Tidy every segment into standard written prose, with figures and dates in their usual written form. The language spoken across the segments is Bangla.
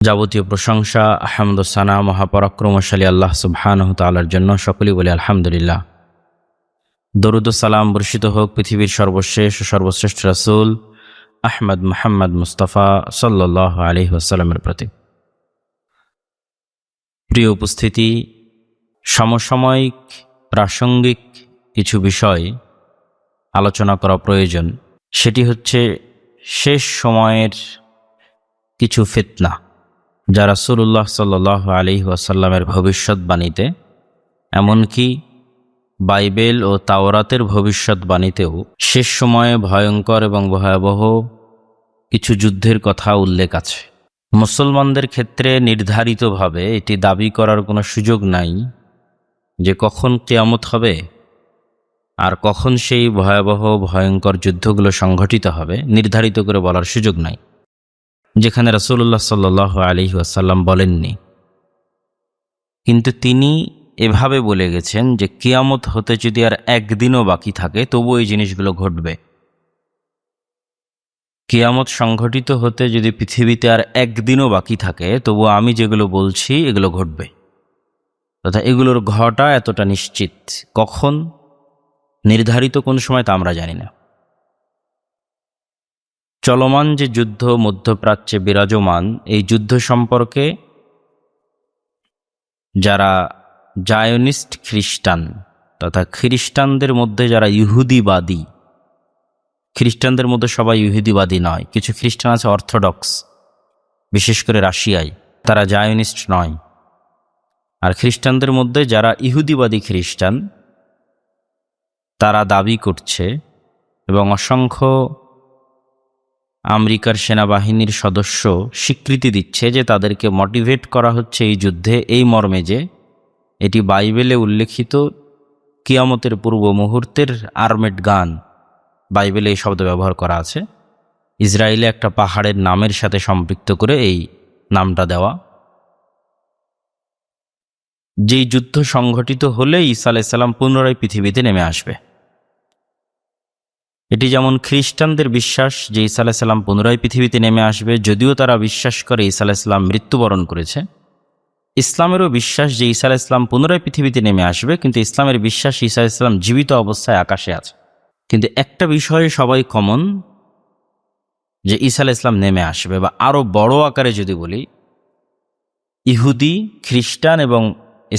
যাবতীয় প্রশংসা হামদ ও সানা মহাপরাক্রমশালী আল্লাহ সুবহানাহু তাআলার জন্য। সকলেই বলি আলহামদুলিল্লাহ। দরুদ ও সালাম বর্ষিত হোক পৃথিবীর সর্বশেষ ও সর্বশ্রেষ্ঠ রাসূল আহমদ মুহাম্মদ মুস্তাফা সাল্লাল্লাহু আলাইহি ওয়াসাল্লামের প্রতি। প্রিয় উপস্থিতি, সমসাময়িক প্রাসঙ্গিক কিছু বিষয় আলোচনা করা প্রয়োজন। সেটি হচ্ছে শেষ সময়ের কিছু ফিতনা, যা রাসূলুল্লাহ সাল্লাল্লাহু আলাইহি ওয়াসাল্লামের ভবিষ্যৎবাণীতে, এমনকি বাইবেল ও তাওরাতের ভবিষ্যৎবাণীতেও শেষ সময়ে ভয়ঙ্কর এবং ভয়াবহ কিছু যুদ্ধের কথা উল্লেখ আছে। মুসলমানদের ক্ষেত্রে নির্ধারিতভাবে এটি দাবি করার কোনো সুযোগ নাই যে কখন কিয়ামত হবে আর কখন সেই ভয়াবহ ভয়ঙ্কর যুদ্ধগুলো সংঘটিত হবে, নির্ধারিত করে বলার সুযোগ নাই, যেখানে রাসূলুল্লাহ সাল্লাল্লাহু আলাইহি ওয়াসাল্লাম বলেননি। কিন্তু তিনি এভাবে বলে গেছেন যে কিয়ামত হতে যদি আর একদিনও বাকি থাকে তবু এই জিনিসগুলো ঘটবে। কিয়ামত সংঘটিত হতে যদি পৃথিবীতে আর একদিনও বাকি থাকে তবু আমি যেগুলো বলছি এগুলো ঘটবে, তথা এগুলোর ঘটা এতটা নিশ্চিত। কখন, নির্ধারিত কোন সময় তা আমরা জানি না। চলমান যে যুদ্ধ মধ্যপ্রাচ্যে বিরাজমান, এই যুদ্ধ সম্পর্কে যারা জায়নিস্ট খ্রিস্টান তথা খ্রিস্টানদের মধ্যে যারা ইহুদিবাদী, খ্রিস্টানদের মধ্যে সবাই ইহুদিবাদী নয়, কিছু খ্রিস্টান আছে অর্থোডক্স, বিশেষ করে রাশিয়ায়, তারা জায়নিস্ট নয়। আর খ্রিস্টানদের মধ্যে যারা ইহুদিবাদী খ্রিস্টান, তারা দাবি করছে এবং অসংখ্য আমেরিকার সেনাবাহিনীর সদস্য স্বীকৃতি দিচ্ছে যে তাদেরকে মোটিভেট করা হচ্ছে এই যুদ্ধে এই মর্মে যে এটি বাইবেলে উল্লেখিত কিয়ামতের পূর্ব মুহূর্তের আর্মেড গান, বাইবেলে এই শব্দ ব্যবহার করা আছে। ইসরায়েলে একটা পাহাড়ের নামের সাথে সম্পৃক্ত করে এই নামটা দেওয়া, যেই যুদ্ধ সংঘটিত হলে ঈসা আলাইহিস সালাম পুনরায় পৃথিবীতে নেমে আসবে। এটি যেমন খ্রিস্টানদের বিশ্বাস যে ঈসা আলাইহিস সালাম পুনরায় পৃথিবীতে নেমে আসবে, যদিও তারা বিশ্বাস করে ঈসা আলাইহিস সালাম মৃত্যুবরণ করেছে। ইসলামেরও বিশ্বাস যে ঈসা আলাইহিস সালাম পুনরায় পৃথিবীতে নেমে আসবে, কিন্তু ইসলামের বিশ্বাস ঈসা আলাইহিস সালাম জীবিত অবস্থায় আকাশে আছে। কিন্তু একটা বিষয়ে সবাই কমন, যে ঈসা আলাইহিস সালাম নেমে আসবে, বা আরও বড় আকারে যদি বলি, ইহুদি, খ্রিস্টান এবং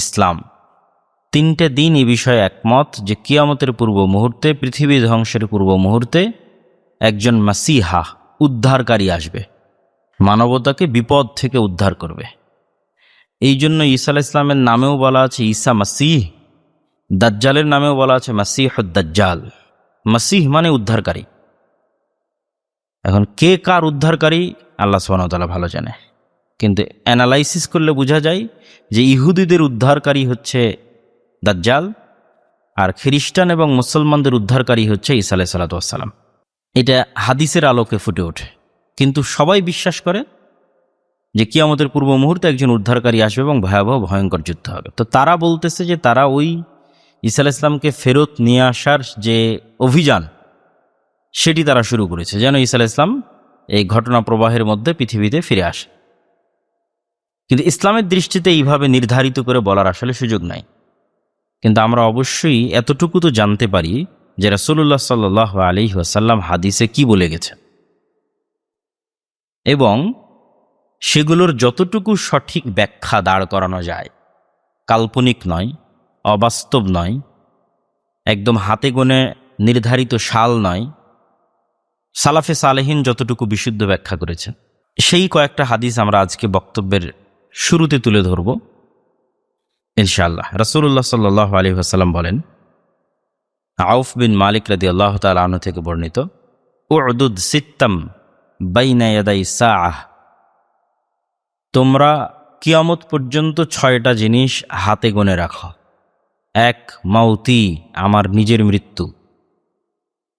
ইসলাম তিনটে দিন এই বিষয়ে একমত যে কিয়ামতের পূর্ব মুহূর্তে, পৃথিবী ধ্বংসের পূর্ব মুহূর্তে একজন মাসিহা, উদ্ধারকারী আসবে, মানবতাকে বিপদ থেকে উদ্ধার করবে। এই জন্য ঈসা আলাইহিস সালামের নামেও বলা আছে ঈসা মাসিহ, দাজ্জালের নামেও বলা আছে মাসিহুদ দাজ্জাল। মাসিহ মানে উদ্ধারকারী। এখন কে কার উদ্ধারকারী আল্লাহ সুবহানাহু ওয়া তাআলা ভালো জানে, কিন্তু অ্যানালাইসিস করলে বোঝা যায় যে ইহুদিদের উদ্ধারকারী হচ্ছে দাজ্জাল, আর খ্রিস্টান এবং মুসলমানদের উদ্ধারকারী হচ্ছে ঈসা আলাইহিস সালাতু ওয়াস সালাম। এটা হাদিসের আলোকে ফুটে ওঠে, কিন্তু সবাই বিশ্বাস করে যে কিয়ামতের পূর্ব মুহূর্তে একজন উদ্ধারকারী আসবে এবং ভয়াবহ ভয়ঙ্কর যুদ্ধ হবে। তো তারা বলতেছে যে তারা ওই ঈসা আলাইহিস সালামকে ফেরত নিয়ে আসার যে অভিযান, সেটি তারা শুরু করেছে, যেন ঈসা আলাইহিস সালাম এই ঘটনা প্রবাহের মধ্যে পৃথিবীতে ফিরে আসে। কিন্তু ইসলামের দৃষ্টিতে এইভাবে নির্ধারিত করে বলার আসলে সুযোগ নাই। কিন্তু আমরা অবশ্যই এতটুকু তো জানতে পারি যে রাসূলুল্লাহ সাল্লাল্লাহু আলাইহি ওয়াসাল্লাম হাদিসে কি বলে গেছেন, এবং সেগুলোর যতটুকু সঠিক ব্যাখ্যা দাঁড় করানো যায়, কাল্পনিক নয়, অবাস্তব নয়, একদম হাতে গোনে নির্ধারিত সাল নয়, সালাফে সালেহিন যতটুকু বিশুদ্ধ ব্যাখ্যা করেছেন, সেই কয়েকটা হাদিস আমরা আজকে বক্তব্যের শুরুতে তুলে ধরব ইনশাআল্লাহ। রাসূলুল্লাহ সাল্লাল্লাহু আলাইহি ওয়াসাল্লাম বলেন, আউফ বিন মালিক রাদিয়াল্লাহু তাআলা আনহু থেকে বর্ণিত, উ'দুদ সিত্তাম বাইনা ইয়াদাই সাআহ, তোমরা কিয়ামত পর্যন্ত 6টা জিনিস হাতে গোনে রাখো। এক, মাউতি, আমার নিজের মৃত্যু।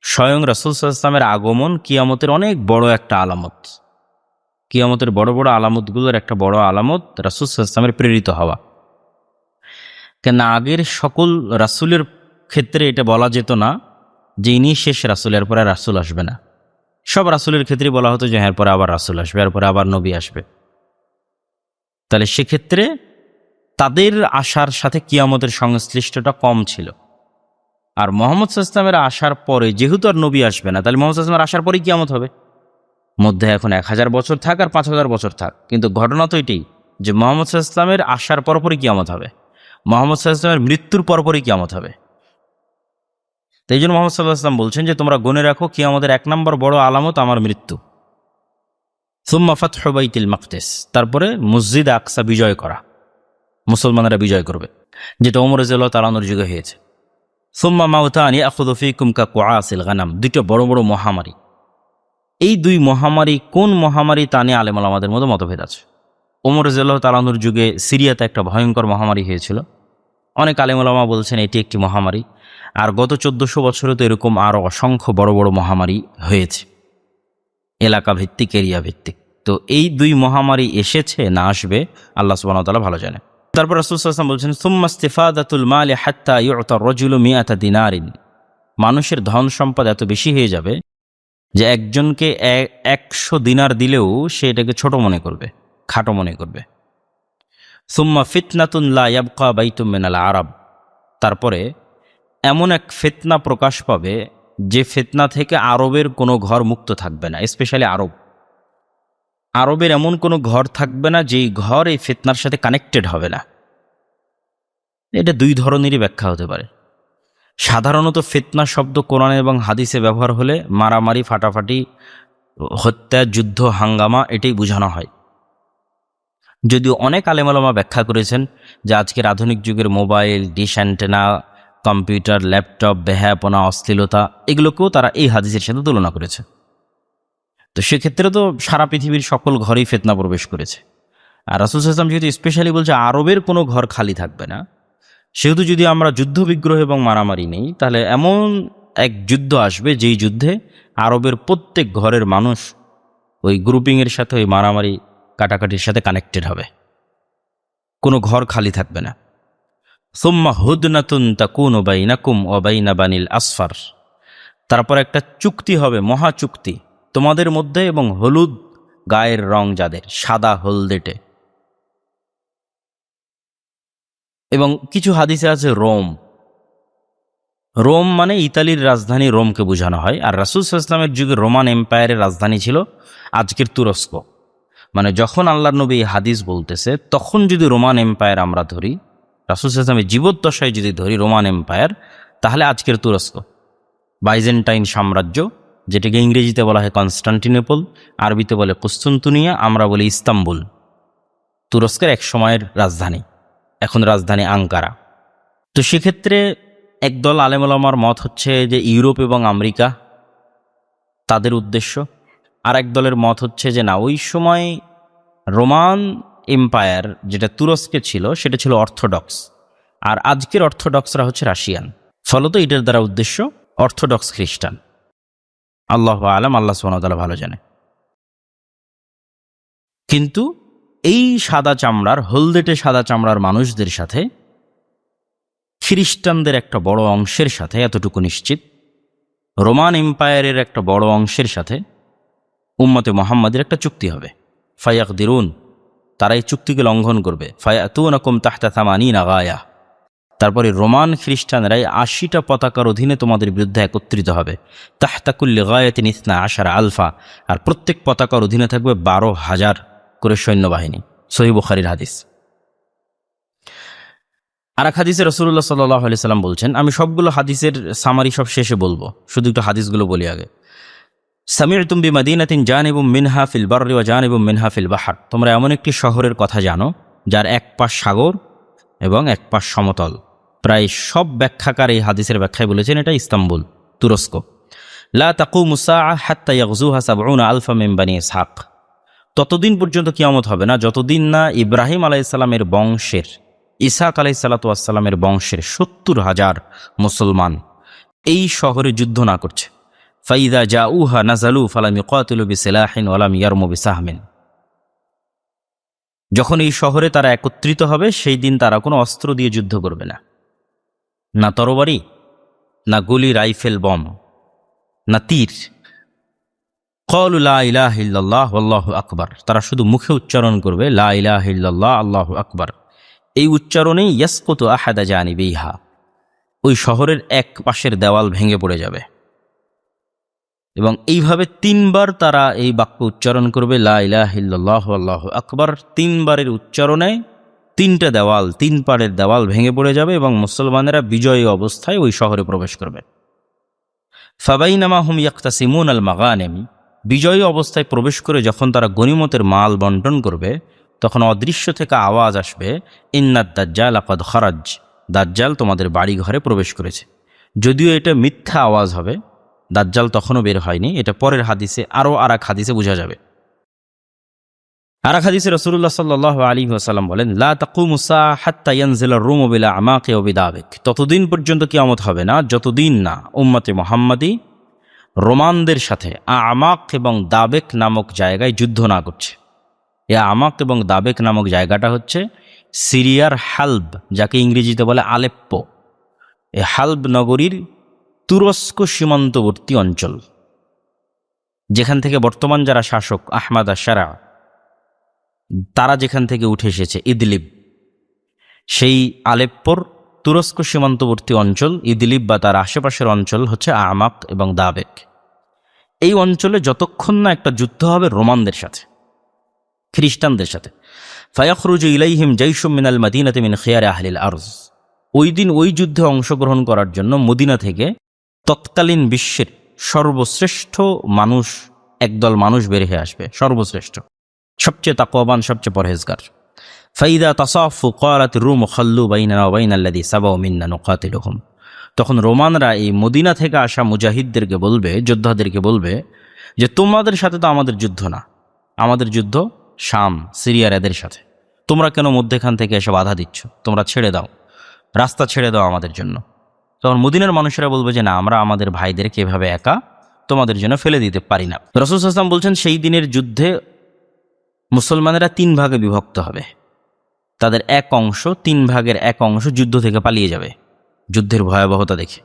স্বয়ং রাসূল সাল্লাল্লাহু আলাইহি ওয়াসাল্লামের আগমন কিয়ামতের অনেক বড় একটা আলামত। কিয়ামতের বড় বড় আলামতগুলোর একটা বড় আলামত রাসূল সাল্লাল্লাহু আলাইহি ওয়াসাল্লামের প্রেরিত হওয়া। কেন আগের সকল রাসূলের ক্ষেত্রে এটা বলা যেত না যে ইনি শেষ রাসূল, এরপরে রাসূল আসবে না। সব রাসূলের ক্ষেত্রে বলা হতো যে এরপরে আবার রাসূল আসবে, এরপরে আবার নবী আসবে। তাহলে সেক্ষেত্রে তাদের আসার সাথে কিয়ামতের সংশ্লিষ্টটা কম ছিল। আর মোহাম্মদ সাল্লাল্লাহু আলাইহি ওয়াসাল্লামের আসার পরে যেহেতু আর নবী আসবে না, তাহলে মোহাম্মদ সাল্লাল্লাহু আলাইহি ওয়াসাল্লামের আসার পরেই কিয়ামত হবে। মধ্যে এখন 1000 বছর থাক আর 5000 বছর থাক, কিন্তু ঘটনা তো এটাই যে মোহাম্মদ সাল্লাল্লাহু আলাইহি ওয়াসাল্লামের আসার পরপরই কিয়ামত হবে, মোহাম্মদ সাল্লাল্লাহু আলাইহি ওয়াসাল্লামের মৃত্যুর পরপরই কিয়ামত হবে। তো এই জন্য মোহাম্মদ সাল্লাল্লাহু আলাইহি ওয়াসাল্লাম বলছেন যে তোমরা গুনে রাখো কিয়ামতের 1 নম্বর বড় আলামত আমার মৃত্যু। সুম্মা ফাতহু বাইতুল মাকদিস, তারপরে মসজিদ আকসা বিজয় করা, মুসলমানেরা বিজয় করবে, যেটা ওমর রাদিয়াল্লাহু তাআলা আনহুর যুগে হয়েছে। সুম্মা মাউতানি আখুযু ফীকুম কাকুআসিল গানাম, দুটো বড় বড় মহামারী। এই দুই মহামারী কোন মহামারী তা নিয়ে আলেম ওলামাদের মধ্যে মতভেদ আছে। ওমর রাদিয়াল্লাহু তাআলা আনহুর যুগে সিরিয়াতে একটা ভয়ঙ্কর মহামারী হয়েছিল, অনেক আলেম ওলামা বলছেন এটি একটি মহামারী। আর গত 1400 বছরে তো এরকম আরও অসংখ্য বড় বড় মহামারী হয়েছে, এলাকা ভিত্তিক, এরিয়া ভিত্তিক। তো এই দুই মহামারী এসেছে না আসবে আল্লাহ সুবহানাহু ওয়া তাআলা ভালো জানে। তারপর রাসূল সাল্লাল্লাহু আলাইহি ওয়াসাল্লাম বলছেন সুম্মা ইস্তিফাদাতুল মালি হাত্তা ইউতা রাজুলু মিআতা দিনারিন, মানুষের ধন সম্পদ এত বেশি হয়ে যাবে যে একজনকে 100 দিনার দিলেও সে এটাকে ছোট মনে করবে, খাটো মনে করবে। সুম্মা ফিতনাতুন লা ইয়াবকা বাইতুম মিনাল আরব, তারপরে এমন এক ফিতনা প্রকাশ পাবে যে ফিতনা থেকে আরবের কোনো ঘর মুক্ত থাকবে না, স্পেশালি আরবের এমন কোনো ঘর থাকবে না যেই ঘর এই ফিতনার সাথে কানেক্টেড হবে না। এটা দুই ধরনেরই ব্যাখ্যা হতে পারে। সাধারণত ফিতনা শব্দ কোরআন এবং হাদিসে ব্যবহার হলে মারামারি, ফাটাফাটি, হত্যা, যুদ্ধ, হাঙ্গামা এটাই বোঝানো হয়। যদিও অনেক আলেম ওলামা ব্যাখ্যা করেছেন যে আজকের আধুনিক যুগের mobile, dish antenna, computer, laptop, বেহায়াপনা, অশ্লীলতা, এগুলোকেও তারা এই হাদিসের সাথে তুলনা করেছে। তো সেক্ষেত্রে তো সারা পৃথিবীর সকল ঘরেই ফিতনা প্রবেশ করেছে। আর রাসূল সাল্লাল্লাহু আলাইহি ওয়াসাল্লাম যেহেতু স্পেশালি বলছে আরবের কোনো ঘর খালি থাকবে না, সেহেতু যদি আমরা যুদ্ধ বিগ্রহ এবং মারামারি নেই, তাহলে এমন এক যুদ্ধ আসবে যেই যুদ্ধে আরবের প্রত্যেক ঘরের মানুষ ওই গ্রুপিংয়ের সাথে, ওই মারামারি কাটাকাটির সাথে কানেক্টেড হবে, কোনো ঘর খালি থাকবে না। সুম্মা হুদনাতুন তাকুনু বাইনাকুম ওয়া বাইনা বানিল আসফার, তারপর একটা চুক্তি হবে, মহা চুক্তি তোমাদের মধ্যে এবং হলুদ গায়ের রং যাদের, সাদা হলদেটে। এবং কিছু হাদিসে আছে রোম মানে ইতালির রাজধানী রোমকে বোঝানো হয়। আর রাসূল সাল্লাল্লাহু আলাইহি ওয়াসাল্লামের যুগে রোমান এম্পায়ারের রাজধানী ছিল আজকের তুরস্ক। মানে যখন আল্লাহর নবী হাদিস বলতেছে তখন যদি রোমান এম্পায়ার আমরা ধরি, রাসূল সাল্লাল্লাহু আলাইহি ওয়াসাল্লামের জীবদ্দশায় যদি ধরি রোমান এম্পায়ার, তাহলে আজকের তুরস্ক, বাইজেন্টাইন সাম্রাজ্য, যেটাকে ইংরেজিতে বলা হয় কনস্টান্টিনোপল, আরবিতে বলে কুস্তুনতুনিয়া, আমরা বলি ইস্তাম্বুল, তুরস্কের এক সময়ের রাজধানী, এখন রাজধানী আঙ্কারা। তো সেক্ষেত্রে একদল আলেম ওলামার মত হচ্ছে যে ইউরোপ এবং আমেরিকা তাদের উদ্দেশ্য, আর এক দলের মত হচ্ছে যে না, ওই সময় রোমান এম্পায়ার যেটা তুরস্কে ছিল সেটা ছিল অর্থোডক্স, আর আজকের অর্থোডক্সরা হচ্ছে রাশিয়ান। ফলত এটার দ্বারা উদ্দেশ্য অর্থোডক্স খ্রিস্টান। আল্লাহু আলাম, আল্লাহ সুবহানাহু ওয়া তাআলা ভালো জানে। কিন্তু এই সাদা চামড়ার, হলদেটে সাদা চামড়ার মানুষদের সাথে খ্রিস্টানদের একটা বড় অংশের সাথে, এতটুকু নিশ্চিত, রোমান এম্পায়ারের একটা বড় অংশের সাথে উম্মতে মুহাম্মাদের একটা চুক্তি হবে। ফায়াকদিরুন, তারা এই চুক্তিকে লঙ্ঘন করবে। ফায়াতুনাকুম তাহতা থামানিনা গায়া, তারপরে রোমান খ্রিস্টানরাই 80টা পতাকার অধীনে তোমাদের বিরুদ্ধে একত্রিত হবে। তাহতা কুল্লি গায়াতিন ইসনা আশারা আলফা, আর প্রত্যেক পতাকার অধীনে থাকবে 12,000 করে সৈন্যবাহিনী। সহিহ বুখারীর হাদিস। আর এক হাদিসে রাসূলুল্লাহ সাল্লাল্লাহু আলাইহি সাল্লাম বলছেন, আমি সবগুলো হাদিসের সামারি সব শেষে বলবো, শুধু একটু হাদিসগুলো বলি আগে। সামি'তুম বিমাদিনাতিন জানিবুম মিনহা ফিল বাররি ওয়া জানিবুম মিনহা ফিল বাহর, তোমরা এমন একটি শহরের কথা জানো যার এক পাশ সাগর এবং এক পাশ সমতল। প্রায় সব ব্যাখ্যাকার এই হাদিসের ব্যাখ্যায় বলেছেন এটা ইস্তাম্বুল, তুরস্ক। লা তাকুমু সাআ হাত্তা ইয়াগজুহা 70 আলফা মিন বানি ইসহাক, ততদিন পর্যন্ত কিয়ামত হবে না যতদিন না ইব্রাহিম আলাইহিস সালামের বংশের, ইসহাক আলাইহিস সালাতু ওয়াস সালামের বংশের 70,000 মুসলমান এই শহরে যুদ্ধ না করছে। ফাইদা জাউহা নাজালু ফালাম ইউকাতিলু বিসিলাহিন ওয়া লাম ইয়ারমু বিসাহমিন, যখন এই শহরে তারা একত্রিত হবে সেই দিন তারা কোনো অস্ত্র দিয়ে যুদ্ধ করবে না, না তরবারি, না গুলি, রাইফেল, বম, না তীর, ক্বালু লা ইলাহা ইল্লাল্লাহ আল্লাহু আকবার, তারা শুধু মুখে উচ্চারণ করবে লা ইলাহা ইল্লাল্লাহ আল্লাহু আকবার। এই উচ্চারণেই ইয়াসকুতু আহাদা জানিবিহা, ওই শহরের এক পাশের দেওয়াল ভেঙে পড়ে যাবে। এবং এইভাবে 3 বার তারা এই বাক্য উচ্চারণ করবে লা ইলাহা ইল্লাল্লাহু আল্লাহু আকবার। 3 বারের উচ্চারণে 3টা দেওয়াল, 3 পাড়ের দেওয়াল ভেঙে পড়ে যাবে এবং মুসলমানেরা বিজয়ী অবস্থায় ওই শহরে প্রবেশ করবে। ফাবাইনামা হুম ইয়াকতাসিমুন আল মাগানিম, বিজয়ী অবস্থায় প্রবেশ করে যখন তারা গনিমতের মাল বন্টন করবে, তখন অদৃশ্য থেকে আওয়াজ আসবে ইন্নাদ দাজ্জাল লাকাদ খারাজ, দাজ্জাল তোমাদের বাড়ি ঘরে প্রবেশ করেছে। যদিও এটা মিথ্যা আওয়াজ হবে, দাজ্জাল তখনও বের হয়নি, এটা পরের হাদিসে আরও আর এক হাদিসে বোঝা যাবে। আর এক হাদিসে রাসূলুল্লাহ সাল্লাল্লাহু আলাইহি ওয়াসাল্লাম বলেন, লা তাকুমু সাআ হাত্তা ইয়ানজিলা আর-রূমু বিলা আমাকি ওয়া বিদাবিক, ততদিন পর্যন্ত কিয়ামত হবে না যতদিন না উম্মতে মুহাম্মাদি রোমানদের সাথে আমাক এবং দাবেক নামক জায়গায় যুদ্ধ না করছে। এই আমাক এবং দাবেক নামক জায়গাটা হচ্ছে সিরিয়ার হালব, যাকে ইংরেজিতে বলে আলেপ্পো। এই হালব নগরীর তুরস্ক সীমান্তবর্তী অঞ্চল, যেখান থেকে বর্তমান যারা শাসক আহমাদ আশ-শারা, তারা যেখান থেকে উঠে এসেছে ইদলিব, সেই আলেপ্পোর তুরস্ক সীমান্তবর্তী অঞ্চল ইদলিব বা তার আশেপাশের অঞ্চল হচ্ছে আমাক এবং দাবেক। এই অঞ্চলে যতক্ষণ না একটা যুদ্ধ হবে রোমানদের সাথে, খ্রিস্টানদের সাথে, ফায়াখরুজু ইলাইহিম জাইশুম মিনাল মাদিনাতি মিন খিয়ারি আহলিল আরজ, ওই দিন ওই যুদ্ধে অংশগ্রহণ করার জন্য মদিনা থেকে তৎকালীন বিশ্বের সর্বশ্রেষ্ঠ মানুষ, একদল মানুষ বের হয়ে আসবে, সর্বশ্রেষ্ঠ, সবচেয়ে তাকওয়াবান, সবচেয়ে পরহেজগার। ফাইদা তাসাফু ক্বালাত রুম খাল্লু বাইনানা ওয়া বাইনাল্লাযী সাবাউ মিন্না নুকাতিলুহুম, তখন রোমানরা এই মদিনা থেকে আসা মুজাহিদদেরকে বলবে, যোদ্ধাদেরকে বলবে যে তোমাদের সাথে তো আমাদের যুদ্ধ না, আমাদের যুদ্ধ শাম সিরিয়ার এদের সাথে, তোমরা কেন মধ্যেখান থেকে এসে বাধা দিচ্ছ, তোমরা ছেড়ে দাও, রাস্তা ছেড়ে দাও আমাদের জন্য। তখন মদিনার মানুষেরা বলবে যে না, আমরা আমাদের ভাইদেরকে এভাবে একা তোমাদের জন্য ফেলে দিতে পারি না। রাসূল সাল্লাল্লাহু আলাইহি ওয়াসাল্লাম বলছেন সেই দিনের যুদ্ধে মুসলমানেরা 3 ভাগে বিভক্ত হবে, তাদের এক অংশ, 3 ভাগের এক অংশ যুদ্ধ থেকে পালিয়ে যাবে যুদ্ধের ভয়াবহতা দেখে।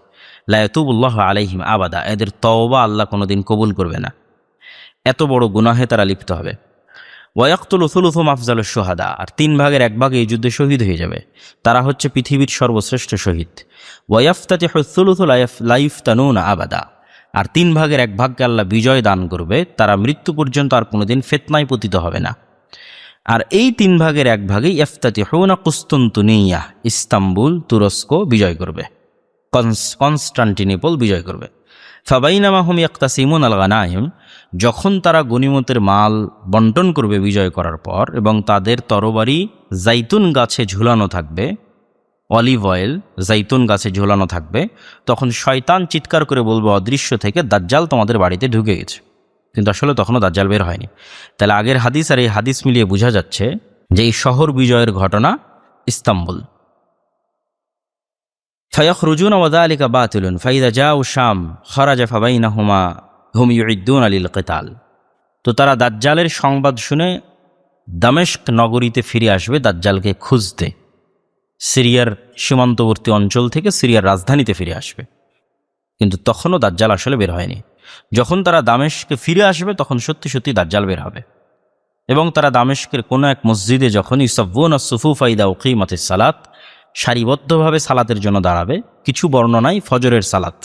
লা ইয়াতুবুল্লাহু আলাইহিম আবাদা, এদের তওবা আল্লাহ কোনোদিন কবুল করবে না, এত বড় গুনাহে তারা লিপ্ত হবে। ওয়ায়াকতুলু সুলুসুম আফজালুশ শুহাদা, আর 3 ভাগের 1 ভাগ এই যুদ্ধে শহীদ হয়ে যাবে, তারা হচ্ছে পৃথিবীর সর্বশ্রেষ্ঠ শহীদ। ওয়ায়াফতাতিহু সুলুসু লা ইফতানুনা আবাদা, আর 3 ভাগের 1 ভাগকে আল্লাহ বিজয় দান করবে, তারা মৃত্যু পর্যন্ত আর কোনোদিন ফিতনায় পতিত হবে না। আর এই 3 ভাগের 1 ভাগেই ইফতাতিহুনা কুস্তুনতুনিয়া, ইস্তাম্বুল তুরস্ক বিজয় করবে, কনস্টান্টিনোপল বিজয় করবে। ফাবাইনামা হুম ইয়াকতাসিমুন আল গানাইম, যখন তারা গনিমতের মাল বন্টন করবে বিজয় করার পর, এবং তাদের তরবারি জাইতুন গাছে ঝুলানো থাকবে, অলিভ অয়েল জাইতুন গাছে ঝুলানো থাকবে, তখন শয়তান চিৎকার করে বলবে অদৃশ্য থেকে, দাজ্জাল তোমাদের বাড়িতে ঢুকে গেছে। কিন্তু আসলে তখনও দাজ্জাল বের হয়নি। তাহলে আগের হাদিস আর এই হাদিস মিলিয়ে বোঝা যাচ্ছে যে এই শহর বিজয়ের ঘটনা ইস্তাম্বুল। ফায়াখরুজুনা ওয়া যালিকা বাতিলুন ফাইদা জাউ শাম খারাজা ফাবাইনাহুমা হুম ইউইদ্দুনা লিল কিতাল, তো তারা দাজ্জালের সংবাদ শুনে দামেস্ক নগরীতে ফিরে আসবে দাজ্জালকে খুঁজতে, সিরিয়ার সীমান্তবর্তী অঞ্চল থেকে সিরিয়ার রাজধানীতে ফিরে আসবে। কিন্তু তখনও দাজ্জাল আসলে বের হয়নি। যখন তারা দামেস্কে ফিরে আসবে তখন সত্যি সত্যি দাজ্জাল বের হবে, এবং তারা দামেস্কের কোনো এক মসজিদে যখন ইউসাফুনা সুফুফা ইদা উকিমাতিস সালাত, সারিবদ্ধভাবে সালাতের জন্য দাঁড়াবে। কিছু বর্ণনায় ফজরের সালাত,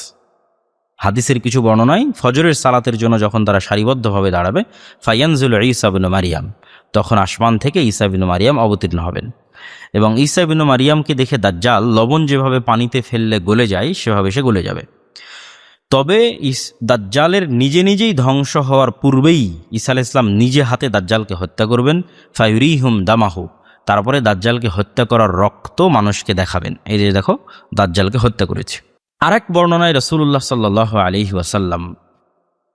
হাদিসের কিছু বর্ণনায় ফজরের সালাতের জন্য যখন তারা সারিবদ্ধভাবে দাঁড়াবে, ফায়ানজুল ঈসা ইবনে মারিয়াম, তখন আসমান থেকে ঈসা ইবনে মারিয়াম অবতীর্ণ হবেন। এবং ঈসা ইবনে মারিয়ামকে দেখে দাজ্জাল লবণ যেভাবে পানিতে ফেললে গলে যায় সেভাবে সে গলে যাবে। তবে দাজ্জালের নিজে নিজেই ধ্বংস হওয়ার পূর্বেই ঈসা আলাইহিস সালাম নিজে হাতে দাজ্জালকে হত্যা করবেন। ফায়ুরিহুম দামাহু, তারপরে দাজ্জালকে হত্যা করার রক্ত মানুষকে দেখাবেন, এই যে দেখো দাজ্জালকে হত্যা করেছে। আরেক বর্ণনায় রাসূলুল্লাহ সাল্লাল্লাহু আলাইহি ওয়াসাল্লাম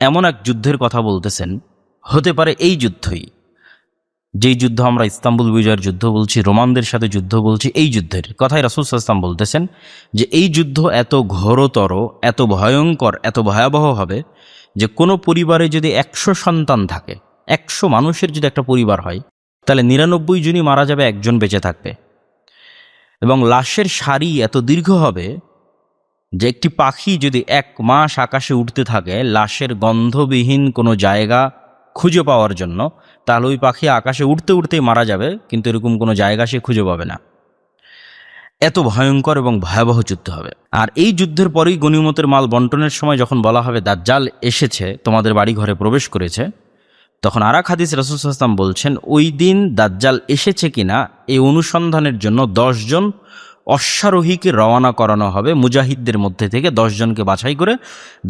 এমন এক যুদ্ধের কথা বলতেছেন, হতে পারে এই যুদ্ধই, যেই যুদ্ধ আমরা ইস্তাম্বুল বিজয়ের যুদ্ধ বলছি, রোমানদের সাথে যুদ্ধ বলছি, এই যুদ্ধের কথাই রাসূল সাল্লাল্লাহু আলাইহি ওয়াসাল্লাম বলতেছেন যে এই যুদ্ধ এত ঘোরতর, এত ভয়ঙ্কর, এত ভয়াবহ হবে যে কোনো পরিবারে যদি 100 সন্তান থাকে, 100 মানুষের যদি একটা পরিবার হয়, তাহলে 99 জনই মারা যাবে, একজন বেঁচে থাকবে। এবং লাশের সারি এত দীর্ঘ হবে যে একটি পাখি যদি 1 মাস আকাশে উঠতে থাকে লাশের গন্ধবিহীন কোনো জায়গা খুঁজে পাওয়ার জন্য, তাহলে ওই পাখি আকাশে উঠতে উঠতেই মারা যাবে, কিন্তু এরকম কোনো জায়গা সে খুঁজে পাবে না। এত ভয়ঙ্কর এবং ভয়াবহ যুদ্ধ হবে। আর এই যুদ্ধের পরেই গনিমতের মাল বন্টনের সময় যখন বলা হবে দাজ্জাল এসেছে, তোমাদের বাড়ি ঘরে প্রবেশ করেছে, তখন আর এক হাদিস রাসূল সাল্লাল্লাহু আলাইহি ওয়াসাল্লাম বলছেন, ওই দিন দাজ্জাল এসেছে কিনা এই অনুসন্ধানের জন্য 10 জন অশ্বারোহীকে রওনা করানো হবে। মুজাহিদদের মধ্যে থেকে 10 জনকে বাছাই করে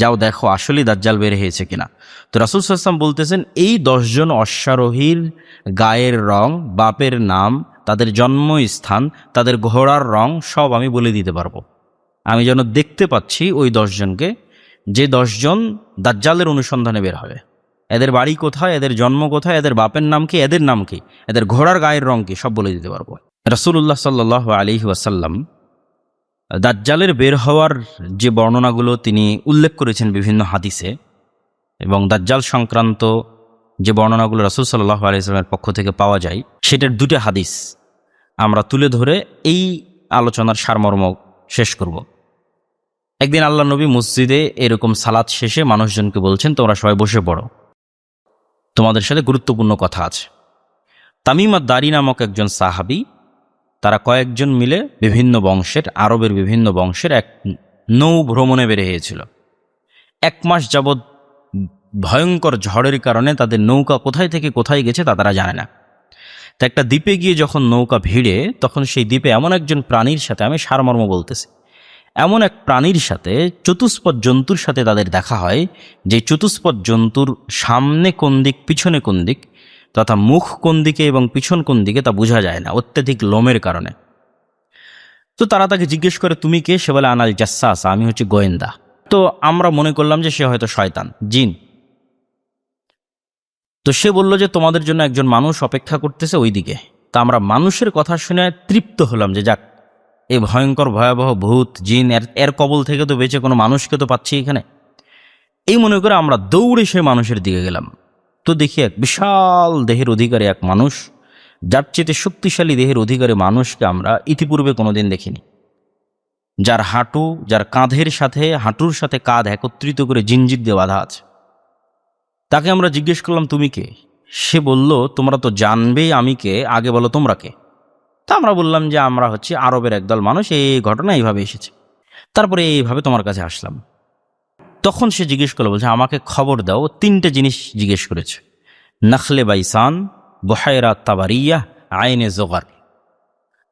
যাও দেখো আসলেই দাজ্জাল বের হয়েছে কিনা। তো রাসূল সাল্লাল্লাহু আলাইহি ওয়াসাল্লাম বলতেছেন, এই 10 জন অশ্বারোহীর গায়ের রং, বাপের নাম, তাদের জন্মস্থান, তাদের ঘোড়ার রং সব আমি বলে দিতে পারবো। আমি যেন দেখতে পাচ্ছি ওই 10 জনকে, যে 10 জন দাজ্জালের অনুসন্ধানে বের হবে। এদের বাড়ি কোথায়, এদের জন্ম কোথায়, এদের বাপের নাম কি, এদের নাম কি, এদের ঘোড়ার গায়ের রং কি, সব বলে দিতে পারবো। রাসূলুল্লাহ সাল্লাল্লাহু আলাইহি ওয়াসাল্লাম দাজ্জালের বের হওয়ার যে বর্ণনাগুলো তিনি উল্লেখ করেছেন বিভিন্ন হাদিসে, এবং দাজ্জাল সংক্রান্ত যে বর্ণনাগুলো রাসূল সাল্লাল্লাহু আলাইহি ওয়াসাল্লামের পক্ষ থেকে পাওয়া যায়, সেটার 2টা হাদিস আমরা তুলে ধরে এই আলোচনার সারমর্ম শেষ করব। একদিন আল্লাহ নবী মসজিদে এরকম সালাত শেষে মানুষজনকে বলছেন, তোমরা সবাই বসে পড়ো, তোমাদের সাথে গুরুত্বপূর্ণ কথা আছে। তামিম আদ-দারি নামক একজন সাহাবী, তারা কয়েকজন মিলে বিভিন্ন বংশের, আরবের বিভিন্ন বংশের এক নৌ ভ্রমণে বের হয়েছিল। 1 মাস যাবৎ ভয়ঙ্কর ঝড়ের কারণে তাদের নৌকা কোথায় থেকে কোথায় গেছে তা তারা জানে না। তা একটা দ্বীপে গিয়ে যখন নৌকা ভিড়ে, তখন সেই দ্বীপে এমন একজন প্রাণীর সাথে, আমি সারমর্ম বলতেছি, এমন এক প্রাণীর সাথে, চতুষ্পদ জন্তুর সাথে তাদের দেখা হয়, যে চতুষ্পদ জন্তুর সামনে কোন দিক, পিছনে কোন দিক, তথা মুখ কোন দিকে এবং পিছন কোন দিকে তা বোঝা যায় না অত্যাধিক লোমের কারণে। তো তারা তাকে জিজ্ঞেস করে, তুমি কে? সে বলে, আনাল জাসসাস, আমি হচ্ছে গোয়েন্দা। তো আমরা মনে করলাম যে সে হয়তো শয়তান, জিন। তো সে বলল যে তোমাদের জন্য একজন মানুষ অপেক্ষা করতেছে ওই দিকে। তা আমরা মানুষের কথা শুনে তৃপ্ত হলাম যে যাক, এই ভয়ঙ্কর ভয়াবহ ভূত জিন এর কবল থেকে তো বেঁচে কোনো মানুষকে তো পাচ্ছি এখানে। এই মনে করে আমরা দৌড়ে সে মানুষের দিকে গেলাম। তো দেখি এক বিশাল দেহের অধিকারী এক মানুষ, যার চেয়ে শক্তিশালী দেহের অধিকারী মানুষকে আমরা ইতিপূর্বে কোনোদিন দেখিনি, যার হাঁটু, যার কাঁধের সাথে হাঁটুর সাথে কাঁধ একত্রিত করে জিনজির দিয়ে বাঁধা আছে। তাকে আমরা জিজ্ঞেস করলাম, তুমি কে? সে বলল, তোমরা তো জানবেই আমি কে, আগে বলো তোমরা কে। তা আমরা বললাম যে আমরা হচ্ছে আরবের একদল মানুষ, এই ঘটনা এইভাবে এসেছে, তারপরে এইভাবে তোমার কাছে আসলাম। তখন সে জিজ্ঞেস করলো, বলছে আমাকে খবর দাও। 3টে জিনিস জিজ্ঞেস করেছে, নাখলে বাইসান, বুহায়রা তাবারিয়া, আইনে জোগার।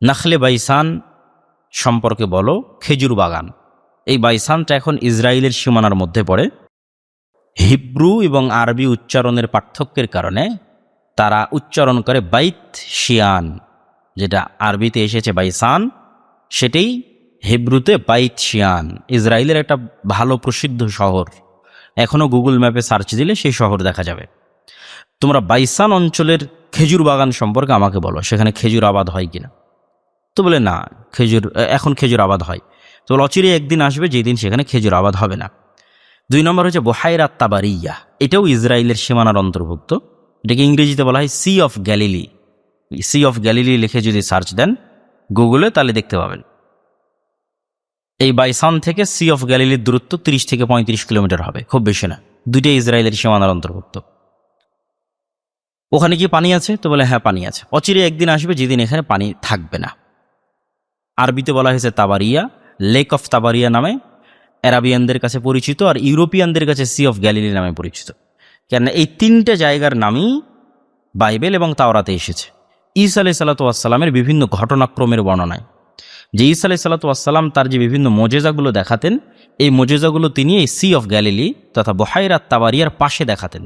নাখলে বাইসান সম্পর্কে বলো, খেজুর বাগান। এই বাইসানটা এখন ইসরায়েলের সীমানার মধ্যে পড়ে। হিব্রু এবং আরবি উচ্চারণের পার্থক্যের কারণে তারা উচ্চারণ করে বাইত শিয়ান, যেটা আরবিতে এসেছে বাইসান, সেটাই হিব্রুতে বাইত শিয়ান। ইসরায়েলের একটা ভালো প্রসিদ্ধ শহর, এখনও গুগল ম্যাপে সার্চ দিলে সেই শহর দেখা যাবে। তোমরা বাইসান অঞ্চলের খেজুর বাগান সম্পর্কে আমাকে বলো, সেখানে খেজুর আবাদ হয় কিনা। তো বলে না, এখন খেজুর আবাদ হয়। তো অচিরে একদিন আসবে যেদিন সেখানে খেজুর আবাদ হবে না। 2 নম্বর হচ্ছে বুহায়রা তাবারিয়া, এটাও ইসরায়েলের সীমানার অন্তর্ভুক্ত। এটাকে ইংরেজিতে বলা হয় sea of Galilee. Sea of Galilee লিখে যদি সার্চ দেন গুগলে, তাহলে দেখতে পাবেন। এই বাইসান থেকে সি অফ গ্যালিলির দূরত্ব 30 থেকে 35 কিলোমিটার হবে, খুব বেশি না। 2টাই ইসরায়েলের সীমানার অন্তর্ভুক্ত। ওখানে কি পানি আছে? তো বলে হ্যাঁ, পানি আছে। অচিরে একদিন আসবে যেদিন এখানে পানি থাকবে না। আরবিতে বলা হয়েছে তাবারিয়া, লেক অফ তাবারিয়া নামে অ্যারাবিয়ানদের কাছে পরিচিত, আর ইউরোপিয়ানদের কাছে সি অফ গ্যালিলি নামে পরিচিত। কেননা এই 3টে জায়গার নামই বাইবেল এবং তাওরাতে এসেছে। ঈসা আলাইহিস সালাতু ওয়াস সালামের বিভিন্ন ঘটনাক্রমের বর্ণনায়, যে ঈসা আলাইহিস সালাতু ওয়াস সালাম তার যে বিভিন্ন মোজেজাগুলো দেখাতেন, এই মোজেজাগুলো তিনি এই সি অফ গ্যালিলি তথা বুহায়রা তাবারিয়ার পাশে দেখাতেন।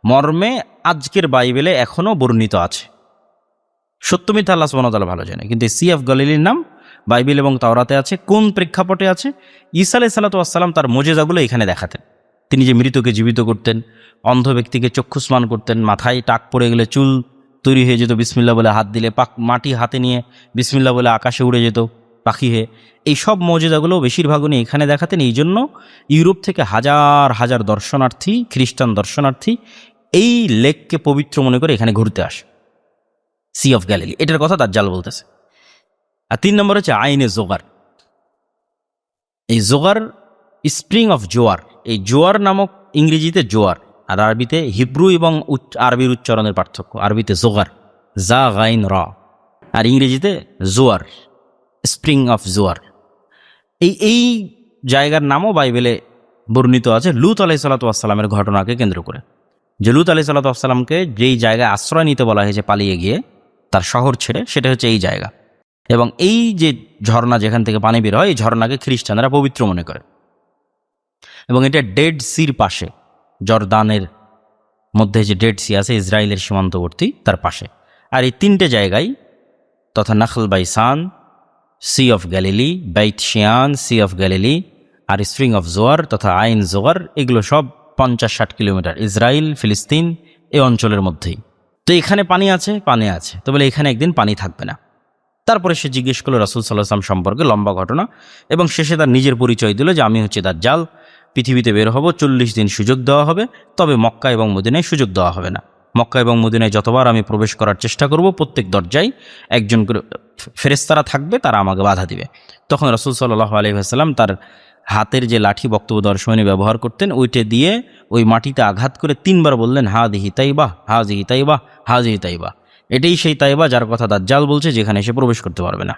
মর্মে আজকের বাইবেলে এখনও বর্ণিত আছে। সত্যমিথ্যা আল্লাহ সুবহানাহু ওয়া তাআলা ভালো জানে, কিন্তু এই সি অফ গ্যালিলির নাম বাইবেল এবং তাওরাতে আছে। কোন প্রেক্ষাপটে আছে? ঈসা আলাইহিস সালাতু ওয়াস সালাম তার মোজেজাগুলো এখানে দেখাতেন। তিনি যে মৃতকে জীবিত করতেন, অন্ধ ব্যক্তিকে চক্ষুস্মান করতেন, মাথায় টাক পড়ে গেলে চুল তৈরি হয়ে যেত বিসমিল্লাহ বলে হাত দিলে, মাটি হাতে নিয়ে বিসমিল্লাহ বলে আকাশে উড়ে যেত পাখি হয়ে। এই সব মর্যাদাগুলো বেশিরভাগ উনি এখানে দেখাতেন। এই জন্য ইউরোপ থেকে হাজার হাজার দর্শনার্থী, খ্রিস্টান দর্শনার্থী এই লেককে পবিত্র মনে করে এখানে ঘুরতে আসে। সি অফ গ্যালিলি, এটার কথা দাজ্জাল বলতেছে। আর 3 নম্বর হচ্ছে আইনে জোগার। এই জোগার স্প্রিং অফ জোয়ার, এই জোয়ার নামক ইংরেজিতে জোয়ার, আর আরবিতে হিব্রু এবং আরবির উচ্চারণের পার্থক্য। আরবিতে জোগার, জা গাইন র, আর ইংরেজিতে জোয়ার, স্প্রিং অফ জোয়ার। এই জায়গার নামও বাইবেলে বর্ণিত আছে লূত আলাইহিসসালামের ঘটনাকে কেন্দ্র করে, যে লূত আলাইহিসসালামকে যেই জায়গায় আশ্রয় নিতে বলা হয়েছে পালিয়ে গিয়ে তার শহর ছেড়ে, সেটা হচ্ছে এই জায়গা। এবং এই যে ঝর্ণা যেখান থেকে পানি বের হয়, এই ঝর্ণাকে খ্রিস্টানরা পবিত্র মনে করে। এবং এটা ডেড সির পাশে, জর্দানের মধ্যে যে ডেড সি আছে ইসরায়েলের সীমান্তবর্তী, তার পাশে। আর এই তিনটে জায়গায়, তথা নাখল Beisan, sea of Galilee, Beit Shean, sea of Galilee, আর স্প্রিং অফ জোয়ার তথা আইন জোয়ার, এগুলো সব 50-60 কিলোমিটার ইসরায়েল ফিলিস্তিন এই অঞ্চলের মধ্যেই। তো এখানে পানি আছে, পানি আছে, তো বলে এখানে একদিন পানি থাকবে না। তারপরে সে জিজ্ঞেস করলো রাসূল সাল্লাল্লাহু আলাইহি ওয়াসাল্লাম সম্পর্কে লম্বা ঘটনা, এবং শেষে তার নিজের পরিচয় দিল যে আমি হচ্ছে দাজ্জাল, পৃথিবীতে বের হব, 40 দিন সুযোগ দেওয়া হবে, তবে মক্কা এবং মদিনায় সুযোগ দেওয়া হবে না। মক্কা এবং মদিনায় যতবার আমি প্রবেশ করার চেষ্টা করব, প্রত্যেক দরজায় একজন করে ফেরেশতারা থাকবে, তারা আমাকে বাধা দিবে। তখন রাসূল সাল্লাল্লাহু আলাইহি ওয়াসাল্লাম তার হাতের যে লাঠি বক্তব্য দেওয়ার সময় ব্যবহার করতেন, ওইটা দিয়ে ওই মাটিতে আঘাত করে 3 বার বললেন, হাযিহি তাইবা, হাযিহি তাইবা, হাযিহি তাইবা। এটাই সেই তাইবা যার কথা দাজ্জাল বলছে, যেখানে এসে প্রবেশ করতে পারবে না।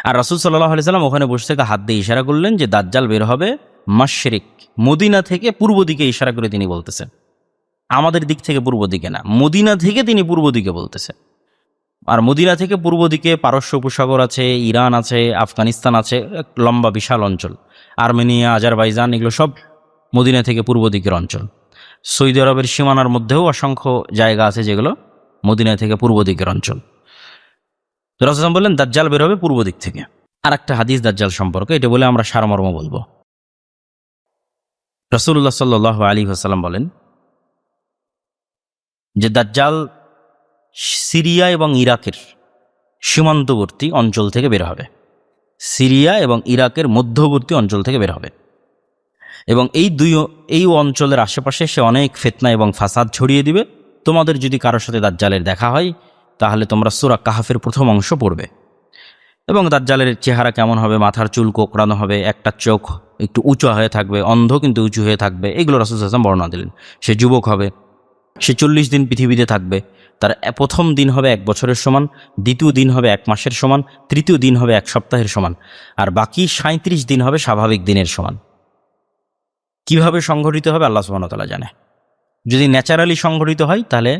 আর রাসূল সাল্লাল্লাহু আলাইহি ওয়াসাল্লাম ওখানে বসে থেকে হাত দিয়ে ইশারা করলেন যে দাজ্জাল বের হবে মাশরিক, মদিনা থেকে পূর্ব দিকে ইশারা করে তিনি বলতেছেন, আমাদের দিক থেকে পূর্ব দিকে না, মদিনা থেকে তিনি পূর্ব দিকে বলতেছেন। আর মদিনা থেকে পূর্ব দিকে পারস্য উপসাগর আছে, ইরান আছে, আফগানিস্তান আছে, এক লম্বা বিশাল অঞ্চল, আর্মেনিয়া, আজারবাইজান, এগুলো সব মদিনা থেকে পূর্ব দিকের অঞ্চল। সৌদি আরবের সীমানার মধ্যেও অসংখ্য জায়গা আছে যেগুলো মদিনা থেকে পূর্ব দিকের অঞ্চল। রাসূল বললেন দাজ্জাল বের হবে পূর্ব দিক থেকে। আর একটা হাদিস দাজ্জাল সম্পর্কে, এটা বলে আমরা সারমর্ম বলবো। রাসূলুল্লাহ সাল্লাল্লাহু আলাইহি ওয়াসাল্লাম বলেন যে দাজ্জাল সিরিয়া এবং ইরাকের সীমান্তবর্তী অঞ্চল থেকে বের হবে, সিরিয়া এবং ইরাকের মধ্যবর্তী অঞ্চল থেকে বের হবে। এবং এই অঞ্চলের আশেপাশে সে অনেক ফিতনা এবং ফাসাদ ছড়িয়ে দিবে। তোমাদের যদি কারোর সাথে দাজ্জালের দেখা হয়, তাহলে তোমরা সূরা কাহফের প্রথম অংশ পড়বে। এবং দাজ্জালের চেহারা কেমন হবে, মাথার চুল কোঁকড়ানো হবে, একটা চোখ একটু উঁচু হয়ে থাকবে, অন্ধ কিন্তু উঁচু হয়ে থাকবে, এগুলো রাসূল সাল্লাল্লাহু আলাইহি ওয়াসাল্লাম বর্ণনা দিলেন। সে যুবক হবে, সে 40 দিন পৃথিবীতে থাকবে। তার প্রথম দিন হবে 1 বছরের সমান, দ্বিতীয় দিন হবে 1 মাসের সমান, তৃতীয় দিন হবে 1 সপ্তাহের সমান, আর বাকি 37 দিন হবে স্বাভাবিক দিনের সমান। কিভাবে সংঘটিত হবে আল্লাহ সুবহানাহু ওয়া তাআলা জানে। যদি ন্যাচারালি সংঘটিত হয়, তাহলে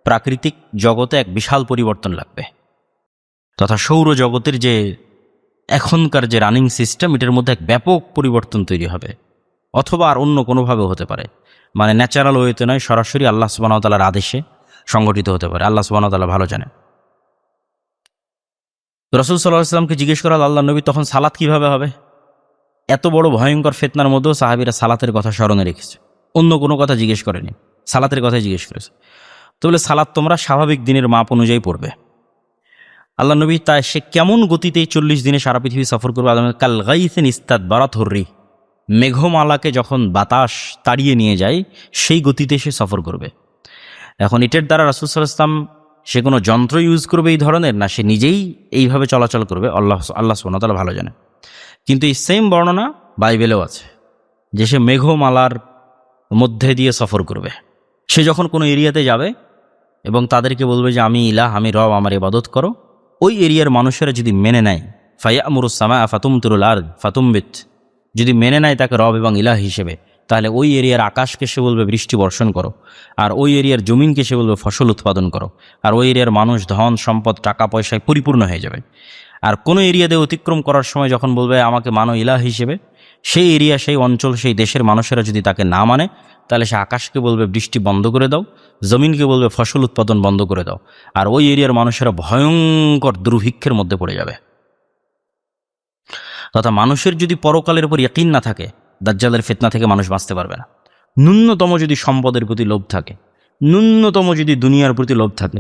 প্রাকৃতিক জগতে এক বিশাল পরিবর্তন লাগবে, তথা সৌর জগতের যে এখনকার যে রানিং সিস্টেম, এটার মধ্যে এক ব্যাপক পরিবর্তন তৈরি হবে। অথবা আর অন্য কোনোভাবেও হতে পারে, মানে ন্যাচারাল ওয়েতে নয়, সরাসরি আল্লাহ সুবহানাহু ওয়া তাআলার আদেশে সংগঠিত হতে পারে। আল্লাহ সুবহানাহু ওয়া তাআলা ভালো জানে। রাসূল সাল্লাল্লাহু আলাইহি ওয়াসাল্লামকে জিজ্ঞেস করা আল্লাহ নবী, তখন সালাত কিভাবে হবে? এত বড় ভয়ঙ্কর ফিতনার মধ্যেও সাহাবীরা সালাতের কথা স্মরণে রেখেছে, অন্য কোনো কথা জিজ্ঞেস করেনি, সালাতের কথাই জিজ্ঞেস করেছে। তো বলে সালাত তোমরা স্বাভাবিক দিনের মাপ অনুযায়ী পড়বে। আল্লাহ নবী তাই সে কেমন গতিতে 40 দিনে সারা পৃথিবী সফর করবে? কাল গাইসিন ইস্তাদবারাত হুররি, মেঘমালাকে যখন বাতাস তাড়িয়ে নিয়ে যায় সেই গতিতে সে সফর করবে। এখন এটার দ্বারা রাসূল সাল্লাল্লাহু আলাইহি ওয়াসাল্লাম সে কোনো যন্ত্র ইউজ করবে এই ধরনের, না সে নিজেই এইভাবে চলাচল করবে, আল্লাহ সুবহানাহু ওয়া তাআলা ভালো জানে। কিন্তু এই সেম বর্ণনা বাইবেলেও আছে যে সে মেঘমালার মধ্যে দিয়ে সফর করবে। সে যখন কোনো এরিয়াতে যাবে এবং তাদেরকে বলবে যে আমি ইলাহ, আমি রব, আমার ইবাদত করো, ওই এরিয়ার মানুষেরা যদি মেনে নেয়, ফায়ামুরুস সামা ফাতুমতিরুল আরদ ফাতুমবিত, যদি মেনে নেয় তাকে রব এবং ইলাহ হিসেবে, তাহলে ওই এরিয়ার আকাশকে সে বলবে বৃষ্টি বর্ষণ করো, আর ওই এরিয়ার জমিনকে সে বলবে ফসল উৎপাদন করো, আর ওই এরিয়ার মানুষ ধন সম্পদ টাকা পয়সায় পরিপূর্ণ হয়ে যাবে। আর কোনো এরিয়াতে অতিক্রম করার সময় যখন বলবে আমাকে মানো ইলাহ হিসেবে, সেই এরিয়া, সেই অঞ্চল, সেই দেশের মানুষেরা যদি তাকে না মানে, তাহলে সে আকাশকে বলবে বৃষ্টি বন্ধ করে দাও, জমিনকে বলবে ফসল উৎপাদন বন্ধ করে দাও, আর ওই এরিয়ার মানুষেরা ভয়ঙ্কর দুর্ভিক্ষের মধ্যে পড়ে যাবে। তথা মানুষের যদি পরকালের উপর ইয়াকিন না থাকে, দাজ্জালের ফিতনা থেকে মানুষ বাঁচতে পারবে না। ন্যূনতম যদি সম্পদের প্রতি লোভ থাকে, ন্যূনতম যদি দুনিয়ার প্রতি লোভ থাকে,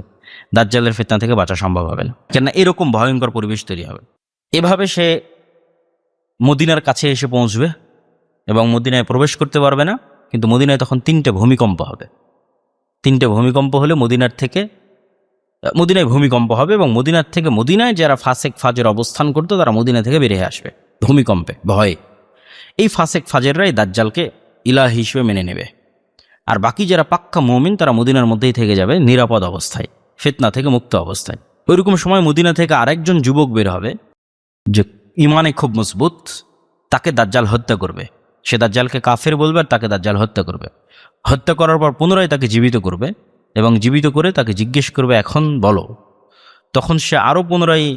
দাজ্জালের ফিতনা থেকে বাঁচা সম্ভব হবে না, কেননা এরকম ভয়ঙ্কর পরিবেশ তৈরি হবে। এভাবে সে মদিনার কাছে এসে পৌঁছবে এবং মদিনায় প্রবেশ করতে পারবে না। কিন্তু মদিনায় তখন 3টে ভূমিকম্প হবে। 3টে ভূমিকম্প হলে মদিনায় ভূমিকম্প হবে, এবং মদিনার থেকে, মদিনায় যারা ফাসেক ফাজের অবস্থান করতো তারা মদিনা থেকে বেরিয়ে আসবে ভূমিকম্পে, ভয়ে। এই ফাসেক ফাজেররাই দাজ্জালকে ইলাহ হিসেবে মেনে নেবে। আর বাকি যারা পাক্কা মুমিন তারা মদিনার মধ্যেই থেকে যাবে নিরাপদ অবস্থায়, ফিতনা থেকে মুক্ত অবস্থায়। ওইরকম সময় মদিনা থেকে আরেকজন যুবক বের হবে যে ইমানে খুব মজবুত, তাকে দাজ্জাল হত্যা করবে। সে দাজ্জালকে কাফের বলবে আর তাকে দাজ্জাল হত্যা করবে। হত্যা করার পর পুনরায় তাকে জীবিত করবে এবং জীবিত করে তাকে জিজ্ঞেস করবে, এখন বলো। তখন সে পুনরায়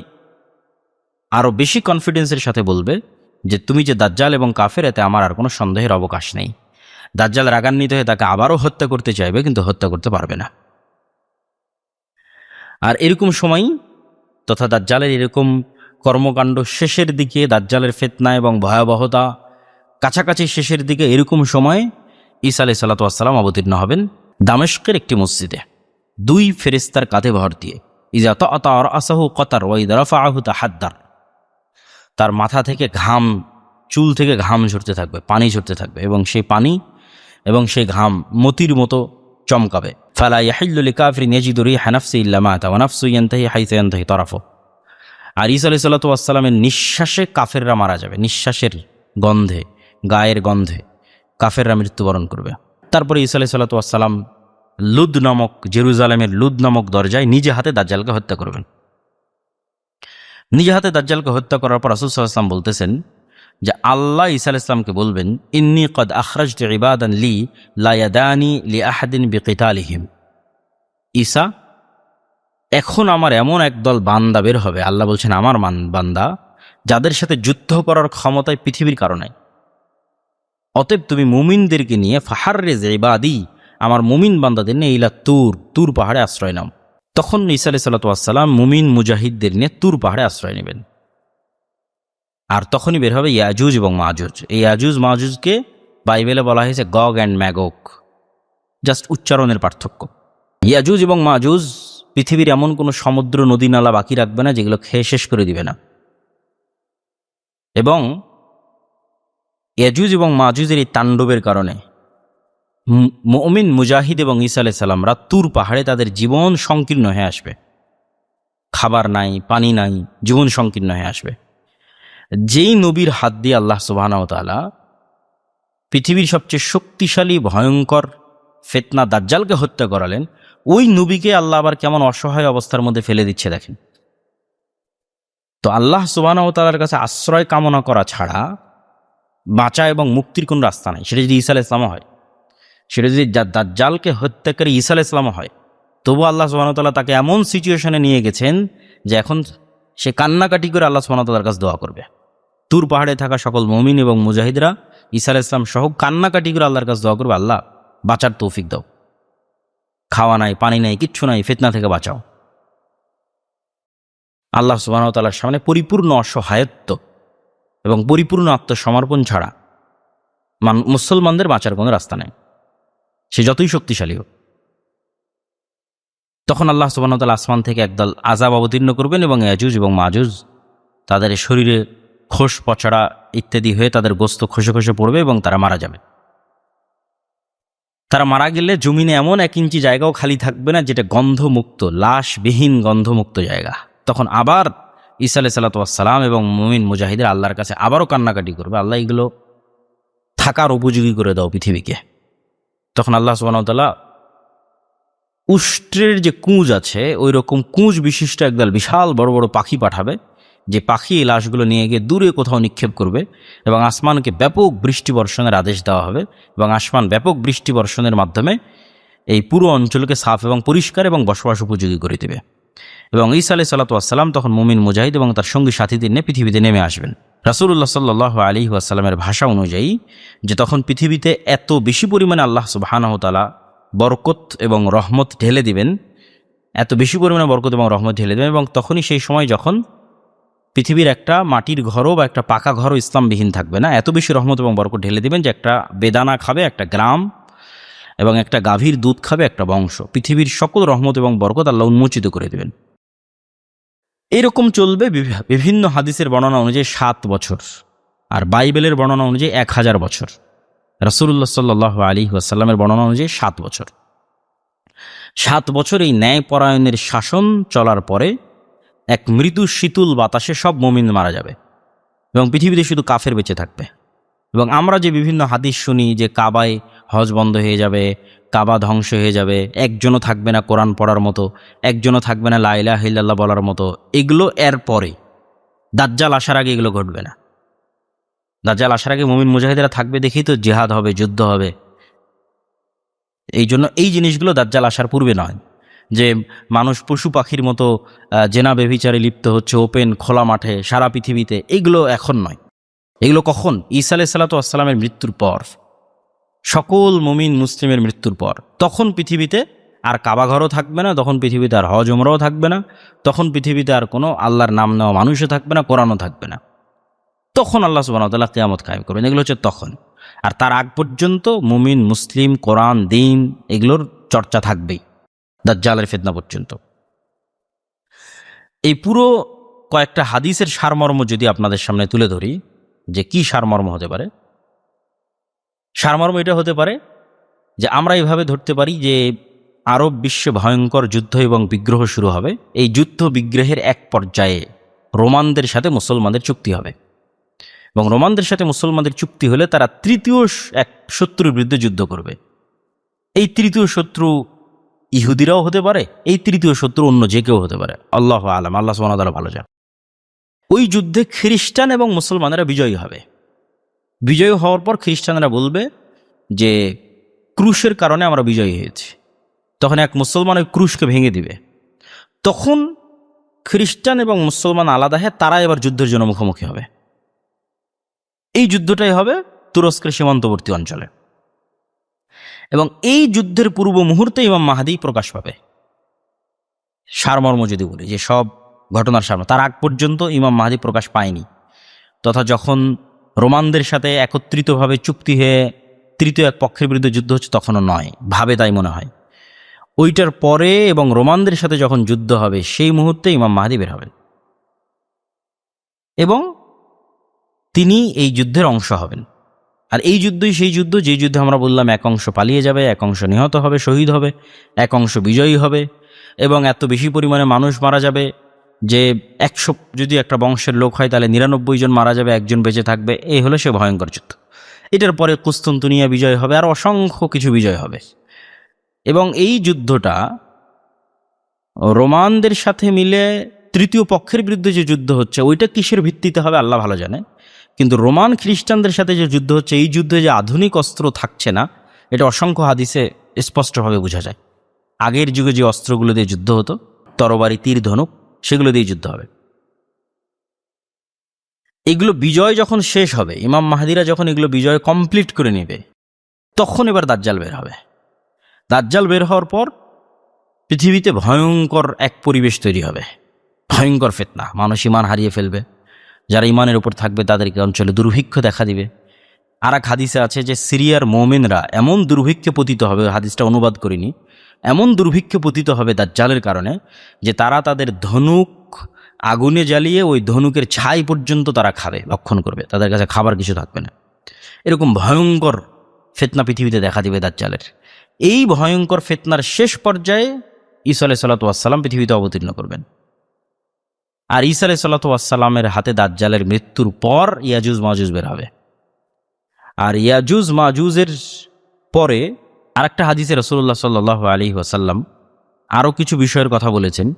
আরও বেশি কনফিডেন্সের সাথে বলবে যে তুমি যে দাজ্জাল এবং কাফের, এতে আমার আর কোনো সন্দেহের অবকাশ নেই। দাজ্জাল রাগান্বিত হয়ে তাকে আবারও হত্যা করতে চাইবে, কিন্তু হত্যা করতে পারবে না। আর এরকম সময় তথা দাজ্জালের এরকম কর্মকাণ্ড শেষের দিকে, দাজ্জালের ফিতনা এবং ভয়াবহতা কাছাকাছি শেষের দিকে, এরকম সময় ঈসা আলাইহিস সালাতু ওয়াস সালাম অবতীর্ণ হবেন দামেস্কের একটি মসজিদে 2 ফেরেশতার কাঁধে ভর দিয়ে। ইজা তাআতা রাসাহু কতার ওয়া ইযা রাফাআহু তাহাদ্দার। তার মাথা থেকে ঘাম, চুল থেকে ঘাম ঝরতে থাকবে, পানি ঝরতে থাকবে, এবং সেই পানি এবং সেই ঘাম মতির মতো চমকাবে। ফালা ইয়াহিল্লু লিকাফিরিন ইয়াজিদু রিহা নাফসি ইল্লা মাতা ওয়া নাফসু ইয়ানতাহি হাইসা ইয়ানতাহি তারাফু। আর ঈসা আলাইহিস সালাতু ওয়াস সালামের নিঃশ্বাসে কাফেররা মারা যাবে, নিঃশ্বাসের গন্ধে, গায়ের গন্ধে কাফেররা মৃত্যুবরণ করবে। তারপরে ঈসা আলাইহিস সালাতু ওয়াস সালাম লুদ নামক, জেরুজালেমের লুদ নামক দরজায় নিজে হাতে দাজ্জালকে হত্যা করবেন। নিজে হাতে দাজ্জালকে হত্যা করার পর রাসূল সাল্লাল্লাহু আলাইহি ওয়াসাল্লাম বলতেছেন যে আল্লাহ ঈসা আলাইহিস সালামকে বলবেন, ইন্নী কদ আখরাজতু ইবাদান লি লা ইয়াদানি লি আহাদিন বিকিতালিহিম। ঈসা, এখন আমার এমন একদল বান্দা বের হবে, আল্লাহ বলছেন আমার বান্দা, যাদের সাথে যুদ্ধ করার ক্ষমতায় পৃথিবীর কারো নাই। অতএব তুমি মুমিনদেরকে নিয়ে ফাহাররিজ ইবাদি, আমার মুমিন বান্দাদের নিয়ে ইলা তুর পাহাড়ে আশ্রয় নাও। তখন ঈসা আলাইহিস সালাতু ওয়াস সালাম মুমিন মুজাহিদদের নিয়ে তুর পাহাড়ে আশ্রয় নেবেন। আর তখনই বের হবে ইয়াজুজ এবং মাজুজ। এই ইয়াজুজ মাজুজকে বাইবেলে বলা হয়েছে গগ অ্যান্ড ম্যাগগ, জাস্ট উচ্চারণের পার্থক্য। ইয়াজুজ এবং মাজুজ পৃথিবীর এমন কোনো সমুদ্র, নদী, নালা বাকি রাখবে না যেগুলো খেয়ে শেষ করে দিবে না। এবং ইয়াজুজ এবং মাজুজের এই তাণ্ডবের কারণে মুমিন মুজাহিদ এবং ঈসা আলাইহিস সালামরা তুর পাহাড়ে তাদের জীবন সংকীর্ণ হয়ে আসবে। খাবার নাই, পানি নাই, জীবন সংকীর্ণ হয়ে আসবে। যেই নবীর হাত দিয়ে আল্লাহ সুবহানাহু ওয়া তাআলা পৃথিবীর সবচেয়ে শক্তিশালী ভয়ঙ্কর ফিতনা দাজ্জালকে হত্যা করালেন, ওই নবীকে আল্লাহ আবার কেমন অসহায় অবস্থার মধ্যে ফেলে দিচ্ছে দেখেন। তো আল্লাহ সুবহানাহু ওয়া তাআলার কাছে আশ্রয় কামনা করা ছাড়া বাঁচা এবং মুক্তির কোন রাস্তা নাই। সেটা যদি ঈসা আলাইহিস সালাম হয়, সেটা যদি দাজ্জালকে হত্যাকারী ঈসা আলাইহিস সালাম হয়, তবু আল্লাহ সুবহানাহু ওয়া তাআলা তাকে এমন সিচুয়েশনে নিয়ে গেছেন যে এখন সে কান্নাকাটি করে আল্লাহ সুবহানাহু ওয়া তাআলার কাছে দোয়া করবে। তুর পাহাড়ে থাকা সকল মুমিন এবং মুজাহিদরা ঈসা আলাইহিস সালাম সহ কান্নাকাটি করে আল্লাহর কাছে দোয়া করবে, আল্লাহ বাঁচার তৌফিক দাও, খাওয়া নাই, পানি নাই, কিচ্ছু নাই, ফিতনা থেকে বাঁচাও। আল্লাহ সুবহানাহু ওয়া তাআলার সামনে পরিপূর্ণ অসহায়ত্ব এবং পরিপূর্ণ আত্মসমর্পণ ছাড়া মুসলমানদের বাঁচার কোনো রাস্তা নেই, সে যতই শক্তিশালী হোক। তখন আল্লাহ সুবহানাহু ওয়া তাআলা আসমান থেকে একদল আযাব অবতীর্ণ করবেন এবং ইয়াজুজ এবং মাজুজ তাদের শরীরে খোস পচড়া ইত্যাদি হয়ে তাদের গোস্ত খসে খসে পড়বে এবং তারা মারা যাবে। তারা মারা গেলে জমিনে এমন 1 ইঞ্চি জায়গাও খালি থাকবে না যেটা গন্ধমুক্ত, লাশবিহীন গন্ধমুক্ত জায়গা। তখন আবার ঈসা আলাইহিস সালাতু ওয়াস সালাম এবং মুমিন মুজাহিদের আল্লাহর কাছে আবারও কান্নাকাটি করবে, আল্লাহ এগুলো থাকার উপযোগী করে দাও পৃথিবীকে। তখন আল্লাহ সুবহানাহু ওয়া তাআলা উষ্ট্রের যে কুঁজ আছে, ওই রকম কুঁজ বিশিষ্ট একদল বিশাল বড় বড় পাখি পাঠাবে, যে পাখি এই লাশগুলো নিয়ে গিয়ে দূরে কোথাও নিক্ষেপ করবে এবং আসমানকে ব্যাপক বৃষ্টি বর্ষণের আদেশ দেওয়া হবে এবং আসমান ব্যাপক বৃষ্টি বর্ষণের মাধ্যমে এই পুরো অঞ্চলকে সাফ এবং পরিষ্কার এবং বসবাস উপযোগী করে দেবে। এবং ঈসা আলাইহিস সালাতু ওয়াস সালাম তখন মুমিন মুজাহিদ এবং তার সঙ্গী সাথীদের নিয়ে পৃথিবীতে নেমে আসবেন। রাসূলুল্লাহ সাল্লাল্লাহু আলাইহি ওয়াসাল্লামের ভাষা অনুযায়ী যে তখন পৃথিবীতে এত বেশি পরিমাণে আল্লাহ সুবহানাহু ওয়া তাআলা বরকত এবং রহমত ঢেলে দিবেন, এত বেশি পরিমাণে বরকত এবং রহমত ঢেলে দেবেন, এবং তখনই সেই সময় যখন পৃথিবীর একটা মাটির ঘরও বা একটা পাকা ঘরও ইসলামবিহীন থাকবে না, এত বেশি রহমত এবং বরকত ঢেলে দিবেন যে একটা বেদানা খাবে একটা গ্রাম এবং একটা গাভীর দুধ খাবে একটা বংশ। পৃথিবীর সকল রহমত এবং বরকত আল্লাহ উন্মোচিত করে দেবেন। এইরকম চলবে বিভিন্ন হাদিসের বর্ণনা অনুযায়ী 7 বছর, আর বাইবেলের বর্ণনা অনুযায়ী 1000 বছর। রাসূলুল্লাহ সাল্লাল্লাহু আলাইহি ওয়াসাল্লামের বর্ণনা অনুযায়ী 7 বছর। 7 বছর এই ন্যায়পরায়ণের শাসন চলার পরে এক মৃদু শীতল বাতাসে সব মুমিন মারা যাবে। এবং পৃথিবীতে শুধু কাফের বেঁচে থাকবে। এবং আমরা যে বিভিন্ন হাদিস শুনি যে কাবায় হজ বন্ধ হয়ে যাবে, কাবা ধ্বংস হয়ে যাবে, একজনও থাকবে না কোরআন পড়ার মতো, একজনও থাকবে না লা ইলাহা ইল্লাল্লাহ বলার মতো, এগুলো এর পরে, দাজ্জাল আসার আগে এগুলো ঘটবে না। দাজ্জাল আসার আগে মুমিন মুজাহিদেরা থাকবে দেখেই তো জিহাদ হবে, যুদ্ধ হবে। এই জন্য এই জিনিসগুলো দাজ্জাল আসার পূর্বে নয়, যে মানুষ পশু পাখির মতো জেনা বেভিচারে লিপ্ত হচ্ছে ওপেন খোলা মাঠে সারা পৃথিবীতে, এইগুলো এখন নয়। এগুলো কখন? ঈসা আলাইহিস সালাতু ওয়াস সালামের মৃত্যুর পর, সকল মুমিন মুসলিমের মৃত্যুর পর। তখন পৃথিবীতে আর কাবাঘরও থাকবে না, তখন পৃথিবীতে আর হজ ওমরাও থাকবে না, তখন পৃথিবীতে আর কোনো আল্লাহর নাম নেওয়া মানুষও থাকবে না, কোরআনও থাকবে না। তখন আল্লাহ সুবহানাহু ওয়া তাআলা কিয়ামত কায়েম করবেন। এগুলো হচ্ছে তখন। আর তার আগ পর্যন্ত মুমিন মুসলিম কোরআন দিন এগুলোর চর্চা থাকবেই দাজ্জালের ফিতনা পর্যন্ত। এই পুরো কয়েকটা হাদিসের সারমর্ম যদি আপনাদের সামনে তুলে ধরি, যে কি সারমর্ম হতে পারে, সারমর্ম এটা হতে পারে যে আমরা এইভাবে ধরতে পারি যে আরব বিশ্বে ভয়ঙ্কর যুদ্ধ এবং বিগ্রহ শুরু হবে। এই যুদ্ধ বিগ্রহের এক পর্যায়ে রোমানদের সাথে মুসলমানদের চুক্তি হবে, এবং রোমানদের সাথে মুসলমানদের চুক্তি হলে তারা তৃতীয় এক শত্রুর বিরুদ্ধে যুদ্ধ করবে। এই তৃতীয় শত্রু ইহুদিরাও হতে পারে, এই তৃতীয় শত্রু অন্য যে কেউ হতে পারে, আল্লাহু আলাম, আল্লাহ সুবহানাহু ওয়া তাআলা ভালো জানেন। ওই যুদ্ধে খ্রিস্টান এবং মুসলমানেরা বিজয়ী হবে। বিজয়ী হওয়ার পর খ্রিস্টানরা বলবে যে ক্রুশের কারণে আমরা বিজয়ী হয়েছি। তখন এক মুসলমান ওই ক্রুশকে ভেঙে দিবে। তখন খ্রিস্টান এবং মুসলমান আলাদা হয়ে তারা এবার যুদ্ধের জন্য মুখোমুখি হবে। এই যুদ্ধটাই হবে তুরস্কের সীমান্তবর্তী অঞ্চলে, এবং এই যুদ্ধের পূর্ব মুহূর্তে ইমাম মাহদী প্রকাশ পাবে। সারমর্ম যদি বলি, যে সব ঘটনার সারমর্ম, তার আগ পর্যন্ত ইমাম মাহদী প্রকাশ পায়নি। তথা যখন রোমানদের সাথে একত্রিতভাবে চুক্তি হয়ে তৃতীয় এক পক্ষের বিরুদ্ধে যুদ্ধ হচ্ছে তখনও নয়, ভাবে তাই মনে হয়। ওইটার পরে এবং রোমানদের সাথে যখন যুদ্ধ হবে সেই মুহূর্তে ইমাম মাহদী বের হবেন, এবং তিনি এই যুদ্ধের অংশ হবেন। আর এই যুদ্ধই সেই যুদ্ধ যে যুদ্ধে আমরা বললাম এক অংশ পালিয়ে যাবে, এক অংশ নিহত হবে, শহীদ হবে, এক অংশ বিজয়ী হবে, এবং এত বেশি পরিমাণে মানুষ মারা যাবে যে 100 যদি একটা বংশের লোক হয় তাহলে 99 জন মারা যাবে, একজন বেঁচে থাকবে। এই হলো সে ভয়ঙ্কর যুদ্ধ। এটার পরে কুস্তুনতুনিয়া বিজয় হবে, আর অসংখ্য কিছু বিজয় হবে। এবং এই যুদ্ধটা রোমানদের সাথে মিলে তৃতীয় পক্ষের বিরুদ্ধে যে যুদ্ধ হচ্ছে ওইটা কিসের ভিত্তিতে হবে আল্লাহ ভালো জানে। কিন্তু রোমান খ্রিস্টানদের সাথে যে যুদ্ধ হচ্ছে, এই যুদ্ধে যে আধুনিক অস্ত্র থাকছে না, এটা অসংখ্য হাদিসে স্পষ্টভাবে বোঝা যায়। আগের যুগে যে অস্ত্রগুলো দিয়ে যুদ্ধ হতো, তরবারি, তীর, ধনুক, সেগুলো দিয়ে যুদ্ধ হবে। এগুলো বিজয় যখন শেষ হবে, ইমাম মাহদীরা যখন এগুলো বিজয় কমপ্লিট করে নেবে, তখন এবার দাজ্জাল বের হবে। দাজ্জাল বের হওয়ার পর পৃথিবীতে ভয়ঙ্কর এক পরিবেশ তৈরি হবে, ভয়ঙ্কর ফিতনা, মানুষ ইমান হারিয়ে ফেলবে। যারা ইমানের উপর থাকবে তাদেরকে অঞ্চলে দুর্ভিক্ষ দেখা দিবে। আর এক হাদিসে আছে যে সিরিয়ার মোমেনরা এমন দুর্ভিক্ষে পতিত হবে, হাদিসটা অনুবাদ করিনি, এমন দুর্ভিক্ষে পতিত হবে দাজ্জালের কারণে যে তারা তাদের ধনুক আগুনে জ্বালিয়ে ওই ধনুকের ছাই পর্যন্ত তারা খাবে, ভক্ষণ করবে, তাদের কাছে খাবার কিছু থাকবে না। এরকম ভয়ঙ্কর ফিতনা পৃথিবীতে দেখা দিবে দাজ্জালের। এই ভয়ঙ্কর ফিতনার শেষ পর্যায়ে ঈসা আলাইহিস সালাতু ওয়াস সালাম পৃথিবীতে অবতীর্ণ করবেন। আর ঈসা আলাইহিস সালাতু ওয়াস সালামের হাতে দাজ্জালের মৃত্যুর পর ইয়াজুজ মাজুজ বের হবে। আর ইয়াজুজ মাজুজের পরে আরেকটা হাদিসে রাসূলুল্লাহ সাল্লাল্লাহু আলাইহি ওয়াসাল্লাম আরও কিছু বিষয়ের কথা বলেছেন,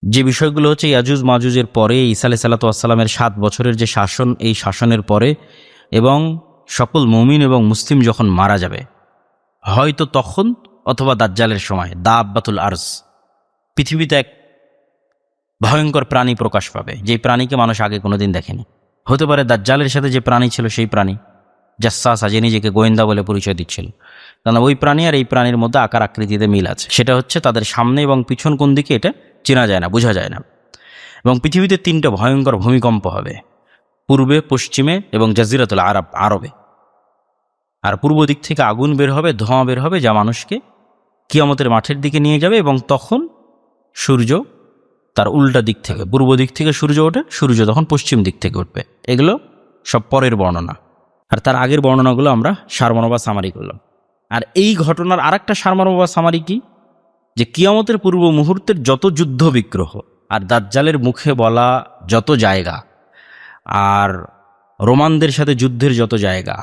যে বিষয়গুলো হচ্ছে ইয়াজুজ মাজুজের পরে ঈসা আলাইহিস সালাতু ওয়াস সালামের 7 বছরের যে শাসন, এই শাসনের পরে এবং সকল মুমিন এবং মুসলিম যখন মারা যাবে, হয়তো তখন অথবা দাজ্জালের সময় দাব্বাতুল আরজ, পৃথিবীতে এক ভয়ঙ্কর প্রাণী প্রকাশ পাবে, যেই প্রাণীকে মানুষ আগে কোনোদিন দেখেনি। হতে পারে দাজ্জালের সাথে যে প্রাণী ছিল সেই প্রাণী, জাসসাসা, যে নিজেকে গোয়েন্দা বলে পরিচয় দিচ্ছিল, কারণ ওই প্রাণী আর এই প্রাণীর মধ্যে আকার আকৃতিতে মিল আছে। সেটা হচ্ছে তাদের সামনে এবং পিছন কোন দিকে এটা চেনা যায় না, বোঝা যায় না। এবং পৃথিবীতে 3টা ভয়ঙ্কর ভূমিকম্প হবে, পূর্বে, পশ্চিমে এবং জাজিরাতুল আরবে। আর পূর্ব দিক থেকে আগুন বের হবে, ধোঁয়া বের হবে, যা মানুষকে কিয়ামতের মাঠের দিকে নিয়ে যাবে। এবং তখন সূর্য তার উল্টা দিক থেকে, পূর্ব দিক থেকে সূর্য ওঠে, সূর্য তখন পশ্চিম দিক থেকে উঠবে। এগুলো সব পরের বর্ণনা, আর তার আগের বর্ণনাগুলো আমরা সারমর্ম বা সামারি করলাম। আর এই ঘটনার আরেকটা সারমর্ম বা সামারি কি, যে কিয়ামতের পূর্ব মুহূর্তের যত যুদ্ধ বিগ্রহ, আর দাজ্জালের মুখে বলা যত জায়গা, আর রোমানদের সাথে যুদ্ধের যত জায়গা,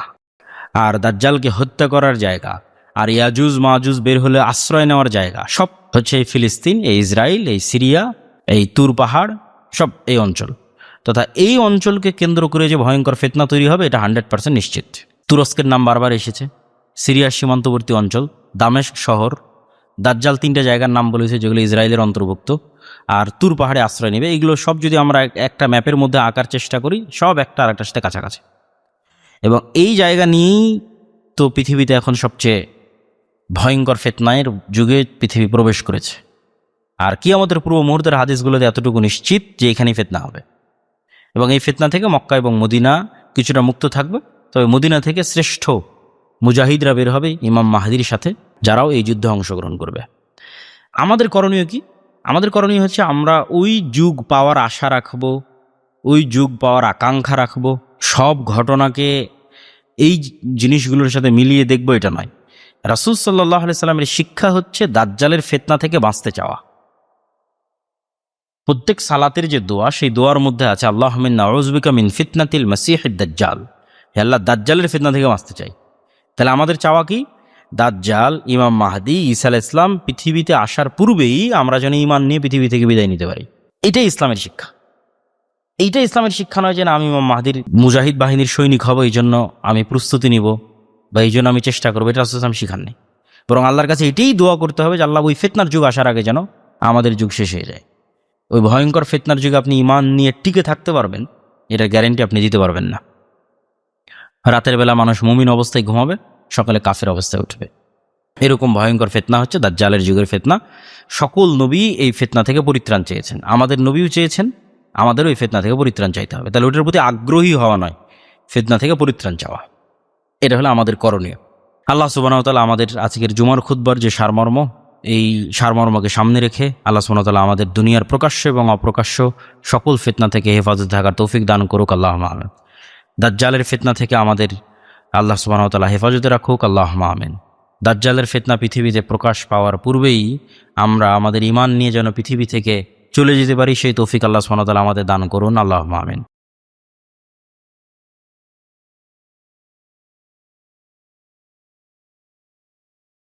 আর দাজ্জালকে হত্যা করার জায়গা, আর ইয়াজুজ মাজুজ বের হলে আশ্রয় নেওয়ার জায়গা, সব হচ্ছে এই ফিলিস্তিন, এই ইসরায়েল, এই সিরিয়া, এই তুর পাহাড়, সব এই অঞ্চল। তথা এই অঞ্চলকে কেন্দ্র করে যে ভয়ঙ্কর ফিতনা তৈরি হবে এটা 100% নিশ্চিত। তুরস্কের নাম বারবার এসেছে, সিরিয়ার সীমান্তবর্তী অঞ্চল, দামেস্ক শহর, দাজ্জাল 3টা জায়গার নাম বলেছে যেগুলো ইসরায়েলের অন্তর্ভুক্ত, আর তুর পাহাড়ে আশ্রয় নেবে। এগুলো সব যদি আমরা একটা ম্যাপের মধ্যে আঁকার চেষ্টা করি, সব একটা আরেকটার সাথে কাছাকাছি। এবং এই জায়গা নিয়েই তো পৃথিবীতে এখন সবচেয়ে ভয়ঙ্কর ফিতনার যুগে পৃথিবী প্রবেশ করেছে। আর কিয়ামতের পূর্ব মুহূর্তের হাদিসগুলোতে এতটুকু নিশ্চিত যে এখানেই ফিতনা হবে, এবং এই ফিতনা থেকে মক্কা এবং মদিনা কিছুটা মুক্ত থাকবে। তবে মদিনা থেকে শ্রেষ্ঠ মুজাহিদরা বের হবে ইমাম মাহদির সাথে, যারাও এই যুদ্ধে অংশগ্রহণ করবে। আমাদের করণীয় কি? আমাদের করণীয় হচ্ছে আমরা ওই যুগ পাওয়ার আশা রাখবো, ওই যুগ পাওয়ার আকাঙ্ক্ষা রাখবো। সব ঘটনাকে এই জিনিসগুলোর সাথে মিলিয়ে দেখবো এটা নয়। রাসূল সাল্লাল্লাহু আলাইহি সাল্লামের শিক্ষা হচ্ছে দাজ্জালের ফিতনা থেকে বাঁচতে চাওয়া। প্রত্যেক সালাতের যে দোয়া, সেই দোয়ার মধ্যে আছে আল্লাহুম্মা ইন্না আউযু বিকা মিন ফিতনাতিল মাসীহিদ দাজ্জাল। হে আল্লাহ, দাজ্জালের ফিতনা থেকে বাঁচতে চাই। তাহলে আমাদের চাওয়া কি? দাজ্জাল, ইমাম মাহদি, ঈসা আলাইহিস সালাম পৃথিবীতে আসার পূর্বেই আমরা যেন ঈমান নিয়ে পৃথিবী থেকে বিদায় নিতে পারি। এটাই ইসলামের শিক্ষা। এইটা ইসলামের শিক্ষা নয় যে না, আমি ইমাম মাহদির মুজাহিদ বাহিনীর সৈনিক হব, এই জন্য আমি প্রস্তুতি নিব বা এই জন্য আমি চেষ্টা করবো। এটা রাসূল সাল্লাল্লাহু আলাইহি ওয়াসাল্লাম শিখাননি। বরং আল্লাহর কাছে এটাই দোয়া করতে হবে যে আল্লাহ, ওই ফিতনার যুগ আসার আগে যেন আমাদের যুগ শেষ হয়ে যায়। ওই ভয়ঙ্কর ফিতনার যুগে আপনি ঈমান নিয়ে টিকে থাকতে পারবেন, এটা গ্যারেন্টি আপনি দিতে পারবেন না। রাতের বেলা মানুষ মুমিন অবস্থায় ঘুমাবে, সকালে কাফের অবস্থায় উঠবে। এরকম ভয়ঙ্কর ফিতনা হচ্ছে দাজ্জালের যুগের ফিতনা। সকল নবী এই ফিতনা থেকে পরিত্রাণ চেয়েছেন, আমাদের নবীও চেয়েছেন, আমাদেরও এই ফিতনা থেকে পরিত্রাণ চাইতে হবে। তাহলে ওটার প্রতি আগ্রহী হওয়া নয়, ফিতনা থেকে পরিত্রাণ চাওয়া, এটা হলো আমাদের করণীয়। আল্লাহ সুবহানাহু ওয়া তাআলা আমাদের আজকের জুমার খুতবার যে সারমর্ম, এই সারমর্মকে সামনে রেখে আল্লাহ সুবহানাহু ওয়া তাআলা আমাদের দুনিয়ার প্রকাশ্য এবং অপ্রকাশ্য সকল ফিতনা থেকে হেফাজত থাকার তৌফিক দান করুক, আল্লাহুম্মা আমিন। দাজ্জালের ফিতনা থেকে আমাদের আল্লাহ সুবহানাহু ওয়া তাআলা হেফাজতে রাখুক, আল্লাহুম্মা আমিন। দাজ্জালের ফিতনা পৃথিবীতে প্রকাশ পাওয়ার পূর্বেই আমরা আমাদের ঈমান নিয়ে যেন পৃথিবী থেকে চলে যেতে পারি, সেই তৌফিক আল্লাহ সুবহানাহু ওয়া তাআলা আমাদের দান করুন, আল্লাহুম্মা আমিন।